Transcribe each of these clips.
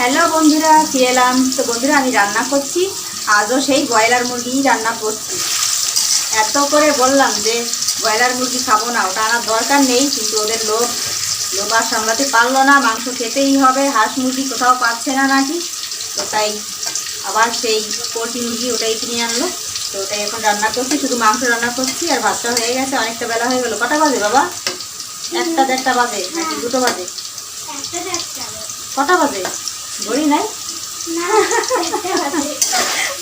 Hello বন্ধুরা, ফিরে এলাম। তো বন্ধুরা, আমি রান্না করছি। আজও সেই ব্রয়লার মুরগি রান্না করছি। এত করে বললাম যে ব্রয়লার মুরগি খাবো না, ওটা আনার দরকার নেই, কিন্তু ওদের লোভ আর সামলাতে পারলো না। মাংস খেতেই হবে, হাঁস মুরগি কোথাও পাচ্ছে না নাকি, তো তাই আবার সেই পোলট্রি মুরগি ওটাই কিনে আনলো। তো ওটাই এখন রান্না করছি, শুধু মাংস রান্না করছি। আর ভাতটা হয়ে গেছে, অনেকটা বেলা হয়ে গেলো। কটা বাজে বাবা? 1টা বাজে নাকি 2টো বাজে? কটা বাজে? ঘড়ি নাই,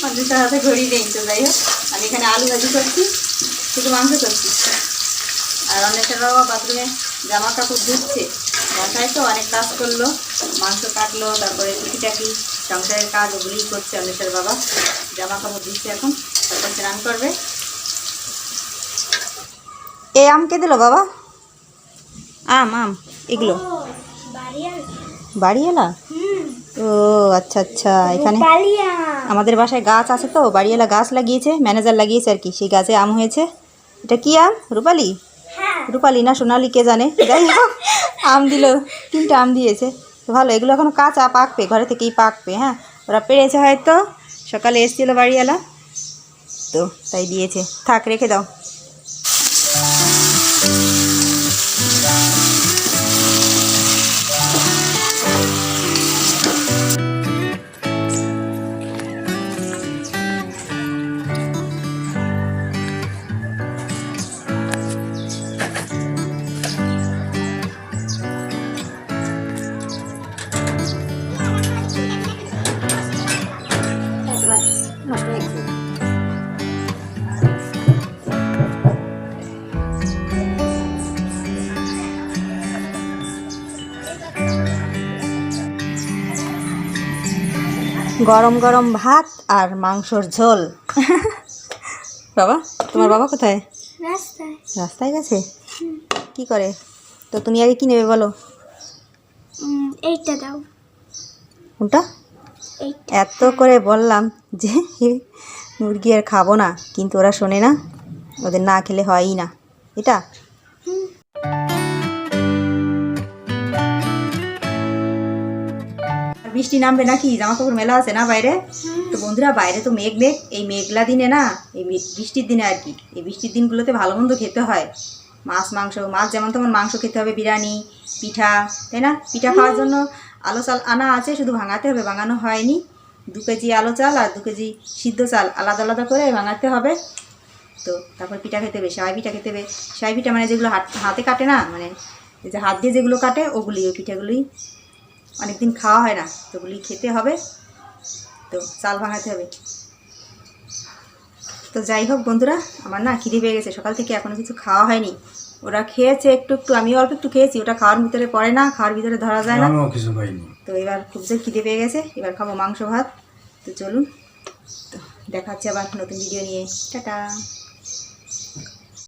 মানুষের হাতে ঘড়ি নেই। তো যাই হোক, আমি এখানে আলু ভাজি করছি, শুধু মাংস করছি। আর অনেকটা বাবা বাথরুমে জামা কাপড় ধুচ্ছে, বাসায় তো অনেক কাজ করলো, মাংস কাটলো, তারপরে টুকিটাকি সংসারের কাজ ওগুলোই করছে। অনেকের বাবা জামা কাপড় ধুচ্ছে এখন, তারপর স্নান করবে। এই আম কে দিল বাবা? আম এগুলো বাড়িওয়ালা? ও আচ্ছা আচ্ছা। এখানে আমাদের বাসায় গাছ আছে, তো বাড়িওয়ালা গাছ লাগিয়েছে, ম্যানেজার লাগিয়েছে আর কি। সেই গাছে আম হয়েছে। এটা কি আম? রূপালি? রূপালি না সোনালি, কে জানে। যাই হোক, আম দিল, 3টা আম দিয়েছে। তো ভালো, এগুলো এখনো কাঁচা, পাকবে, ঘরে থেকেই পাকবে। হ্যাঁ, ওরা পেরেছে হয়তো, সকালে এসেছিলো বাড়িওয়ালা, তো তাই দিয়েছে। থাক, রেখে দাও। গরম গরম ভাত আর মাংসর ঝোল। বাবা, তোমার বাবা কোথায়? রাস্তায় গেছে। কি করে? তো তুমি আগে কি নেবে বলো? এইটা দাও। কোনটা? এত করে বললাম যে মুরগি আর খাবো না, কিন্তু ওরা শোনে না, ওদের না খেলে হয়ই না। এটা বৃষ্টি নামবে নাকি? জামা কাপড় মেলা আছে না বাইরে? তো বন্ধুরা, বাইরে তো মেঘ, এই মেঘলা দিনে না, এই বৃষ্টির দিনে আর কি, এই বৃষ্টির দিনগুলোতে ভালো মন্দ খেতে হয়। মাছ মাংস, মাছ যেমন তেমন, মাংস খেতে হবে, বিরিয়ানি, পিঠা, তাই না? পিঠা খাওয়ার জন্য আলো চাল আনা আছে, শুধু ভাঙাতে হবে, ভাঙানো হয়নি। 2 কেজি আলো চাল আর 2 কেজি সিদ্ধ চাল আলাদা আলাদা করে ভাঙাতে হবে। তো তারপর পিঠা খেতে হবে, সেমাই পিঠা খেতে হবে। সেমাই পিঠা মানে যেগুলো হাতে কাটে না, মানে এই যে হাত দিয়ে যেগুলো কাটে, ওগুলি, ওই পিঠাগুলোই অনেকদিন খাওয়া হয় না, তো ওগুলি খেতে হবে। তো চাল ভাঙাতে হবে। তো যাই হোক বন্ধুরা, আমার না খিদে পেয়ে গেছে, সকাল থেকে এখনও কিছু খাওয়া হয়নি। ওরা খেয়েছে একটু একটু, আমি অল্প একটু খেয়েছি, ওটা খাওয়ার ভিতরে পড়ে না, খাওয়ার ভিতরে ধরা যায় না। তো এবার খুব যে খিদে পেয়ে গেছে, এবার খাবো মাংস ভাত। তো চলুন, তো দেখা হচ্ছে আবার নতুন ভিডিও নিয়ে। টাটা।